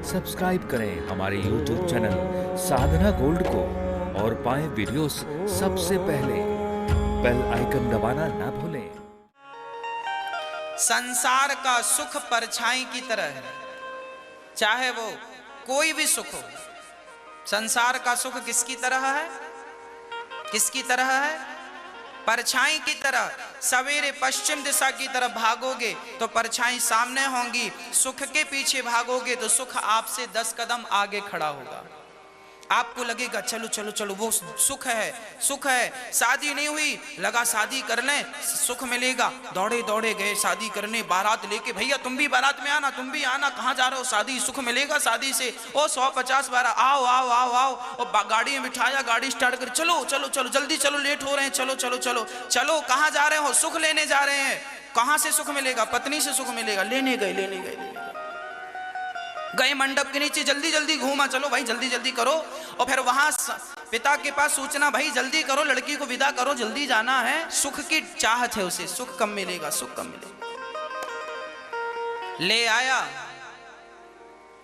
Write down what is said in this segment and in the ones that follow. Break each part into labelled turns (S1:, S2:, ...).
S1: Subscribe करें हमारे YouTube channel साधना gold को और पाएं वीडियोस सबसे पहले। बेल आइकन दबाना ना भूलें।
S2: संसार का सुख परछाई की तरह है, चाहे वो कोई भी सुख हो। संसार का सुख किसकी तरह है? किसकी तरह है? परछाई की तरह। सवेरे पश्चिम दिशा की तरफ भागोगे तो परछाई सामने होंगी, सुख के पीछे भागोगे तो सुख आपसे 10 कदम आगे खड़ा होगा। आपको लगेगा चलो चलो चलो वो सुख है, सुख है। शादी नहीं हुई, लगा शादी कर लें सुख मिलेगा। दौड़े दौड़े गए शादी करने, बारात लेके, भैया तुम भी बारात में आना, तुम भी आना, कहाँ जा रहे हो? शादी, सुख मिलेगा शादी से। ओ 150 बार आओ आओ आओ आओ। और गाड़ी में बिठाया, गाड़ी स्टार्ट कर, चलो चलो चलो जल्दी चलो, लेट हो रहे हैं, चलो चलो चलो चलो। कहाँ जा रहे हो? सुख लेने जा रहे हैं। कहाँ से सुख मिलेगा? पत्नी से सुख मिलेगा। लेने गए लेने गए गए मंडप के नीचे, जल्दी जल्दी घूमा, चलो भाई जल्दी जल्दी करो। और फिर वहां पिता के पास सूचना, भाई जल्दी करो, लड़की को विदा करो, जल्दी जाना है। सुख की चाहत है उसे, सुख कम मिलेगा, सुख कम मिलेगा। ले आया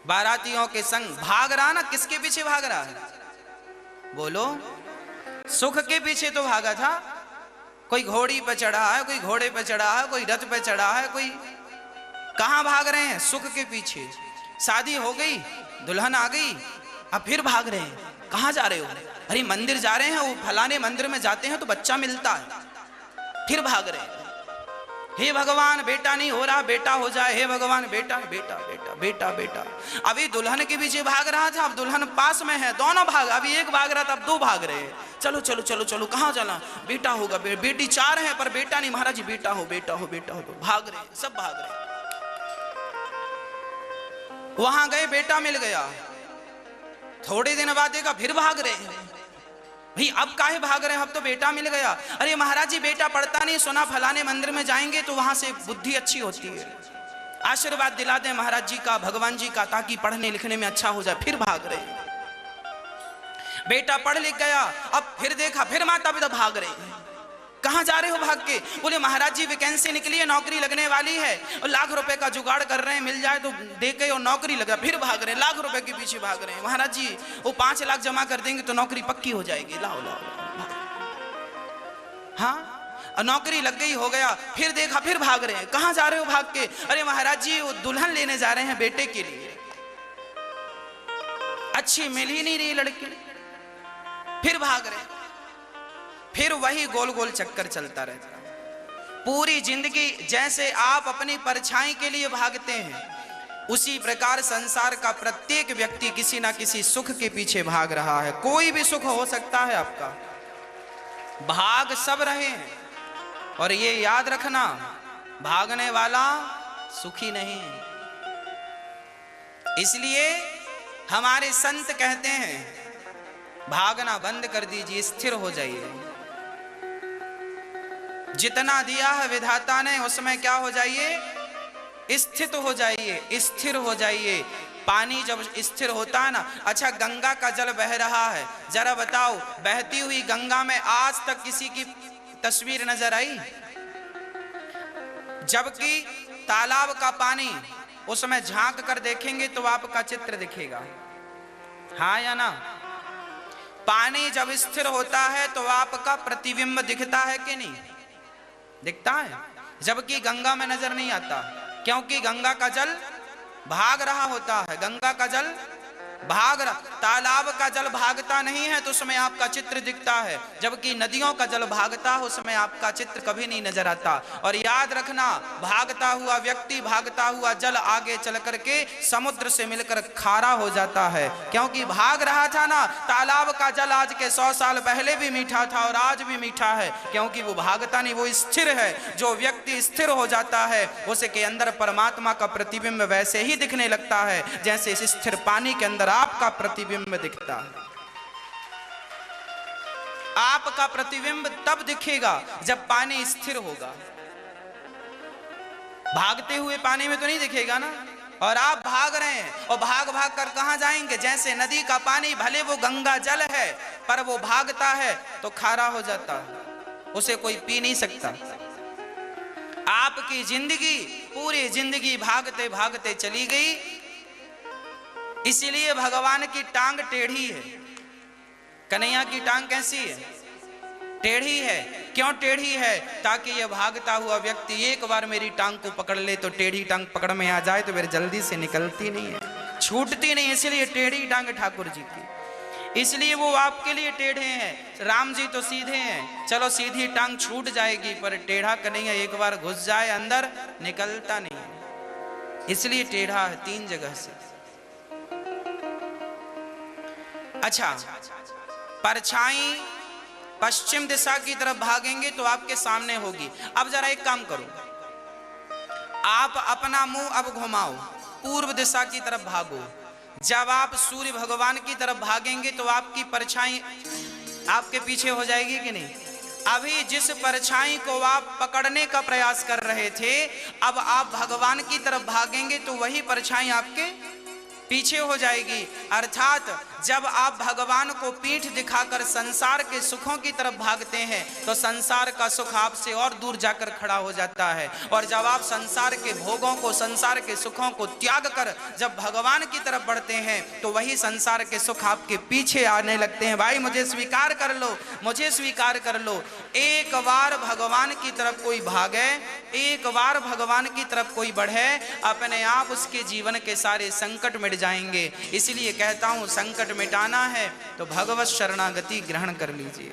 S2: बारातियों के संग, भाग रहा ना, किसके पीछे भाग रहा है? बोलो, सुख के पीछे तो भागा था। कोई घोड़ी पे चढ़ा है, कोई घोड़े पे चढ़ा है, कोई रथ पे चढ़ा है, कोई कहां भाग रहे हैं? सुख के पीछे। शादी हो गई, दुल्हन आ गई, अब फिर भाग रहे हैं। कहां जा रहे हो? अरे मंदिर जा रहे हैं, वो फलाने मंदिर में जाते हैं तो बच्चा मिलता है। फिर भाग रहे हैं। हे भगवान बेटा नहीं हो रहा, बेटा हो जाए, हे भगवान बेटा बेटा बेटा बेटा बेटा। अभी दुल्हन के पीछे भाग रहा था, अब दुल्हन पास में है, दोनों भाग, अभी एक भाग रहा था, अब 2 भाग रहे हैं। चलो चलो चलो चलो, कहां चला? बेटा होगा, बेटी 4 है पर बेटा नहीं, महाराज जी बेटा हो बेटा हो बेटा हो। भाग रहे, सब भाग रहे। वहां गए, बेटा मिल गया। थोड़े दिन बाद देखा, फिर भाग रहे हैं। भाई अब काहे भाग रहे हैं? अब तो बेटा मिल गया। अरे महाराज जी बेटा पढ़ता नहीं, सुना फलाने मंदिर में जाएंगे तो वहां से बुद्धि अच्छी होती है, आशीर्वाद दिला दें महाराज जी का, भगवान जी का, ताकि पढ़ने लिखने में अच्छा हो जाए। फिर भाग रहे हैं। बेटा पढ़ लिख गया, अब फिर देखा, फिर माता पिता भाग रहे हैं। कहां जा रहे हो भाग के? बोले महाराज जी वैकेंसी निकली है, नौकरी लगने वाली है, और लाख रुपए का जुगाड़ कर रहे हैं, मिल जाए तो दे के और नौकरी लगा। फिर भाग रहे हैं, लाख रुपए के पीछे भाग रहे हैं। महाराज जी वो 5 लाख जमा कर देंगे तो नौकरी पक्की हो जाएगी, लाओ लाओ। हाँ, नौकरी लग गई, हो गया। फिर देखा, फिर भाग रहे हैं। कहां जा रहे हो भाग के? अरे महाराज जी वो दुल्हन लेने जा रहे हैं बेटे के लिए, अच्छी मिल ही नहीं रही लड़की। फिर भाग रहे हैं। फिर वही गोल गोल चक्कर चलता रहता है पूरी जिंदगी। जैसे आप अपनी परछाई के लिए भागते हैं, उसी प्रकार संसार का प्रत्येक व्यक्ति किसी ना किसी सुख के पीछे भाग रहा है। कोई भी सुख हो सकता है आपका, भाग सब रहे हैं। और ये याद रखना, भागने वाला सुखी नहीं है। इसलिए हमारे संत कहते हैं, भागना बंद कर दीजिए, स्थिर हो जाइए। जितना दिया है विधाता ने उसमें क्या हो जाइए? स्थित हो जाइए, स्थिर हो जाइए। पानी जब स्थिर होता है ना, अच्छा गंगा का जल बह रहा है, जरा बताओ बहती हुई गंगा में आज तक किसी की तस्वीर नजर आई? जबकि तालाब का पानी, उसमें झांक कर देखेंगे तो आपका चित्र दिखेगा, हाँ या ना? पानी जब स्थिर होता है तो आपका प्रतिबिंब दिखता है कि नहीं? दिखता है। जबकि गंगा में नजर नहीं आता, क्योंकि गंगा का जल भाग रहा होता है। गंगा का जल भाग रहा, तालाब का जल भागता नहीं है तो उसमें आपका चित्र दिखता है, जबकि नदियों का जल भागता है उसमें आपका चित्र कभी नहीं नजर आता। और याद रखना, भागता हुआ व्यक्ति, भागता हुआ जल आगे चल करके समुद्र से मिलकर खारा हो जाता है, क्योंकि भाग रहा था ना। तालाब का जल आज के 100 साल पहले भी मीठा था और आज भी मीठा है, क्योंकि वो भागता नहीं, वो स्थिर है। जो व्यक्ति स्थिर हो जाता है उसके अंदर परमात्मा का प्रतिबिंब वैसे ही दिखने लगता है जैसे इस स्थिर पानी के अंदर आपका प्रतिबिंब दिखता है। आपका प्रतिबिंब तब दिखेगा जब पानी स्थिर होगा, भागते हुए पानी में तो नहीं दिखेगा ना। और आप भाग रहे हैं और भाग भाग कर कहां जाएंगे? जैसे नदी का पानी, भले वो गंगा जल है पर वो भागता है तो खारा हो जाता है, उसे कोई पी नहीं सकता। आपकी जिंदगी, पूरी जिंदगी भागते भागते चली गई, इसीलिए भगवान की टांग टेढ़ी है। कन्हैया की टांग कैसी है? टेढ़ी है। क्यों टेढ़ी है? ताकि यह भागता हुआ व्यक्ति एक बार मेरी टांग को पकड़ ले तो टेढ़ी टांग पकड़ में आ जाए तो फिर जल्दी से निकलती नहीं है, छूटती नहीं। इसलिए टेढ़ी टांग ठाकुर जी की, इसलिए वो आपके लिए टेढ़े हैं। राम जी तो सीधे हैं, चलो सीधी टांग छूट जाएगी, पर टेढ़ा कन्हैया एक बार घुस जाए अंदर निकलता नहीं है, इसलिए टेढ़ा है 3 जगह से। अच्छा, परछाई पश्चिम दिशा की तरफ भागेंगे तो आपके सामने होगी। अब जरा एक काम करो, आप अपना मुंह अब घुमाओ, पूर्व दिशा की तरफ भागो। जब आप सूर्य भगवान की तरफ भागेंगे तो आपकी परछाई आपके पीछे हो जाएगी कि नहीं? अभी जिस परछाई को आप पकड़ने का प्रयास कर रहे थे, अब आप भगवान की तरफ भागेंगे तो वही परछाई आपके पीछे हो जाएगी। अर्थात जब आप भगवान को पीठ दिखाकर संसार के सुखों की तरफ भागते हैं तो संसार का सुख आपसे और दूर जाकर खड़ा हो जाता है, और जब आप संसार के भोगों को, संसार के सुखों को त्याग कर जब भगवान की तरफ बढ़ते हैं तो वही संसार के सुख आपके पीछे आने लगते हैं। भाई मुझे स्वीकार कर लो, मुझे स्वीकार कर लो। एक बार भगवान की तरफ कोई भागे, एक बार भगवान की तरफ कोई बढ़े, अपने आप उसके जीवन के सारे संकट मिट जाएंगे। इसलिए कहता हूं, संकट मिटाना है तो भगवत शरणागति ग्रहण कर लीजिए।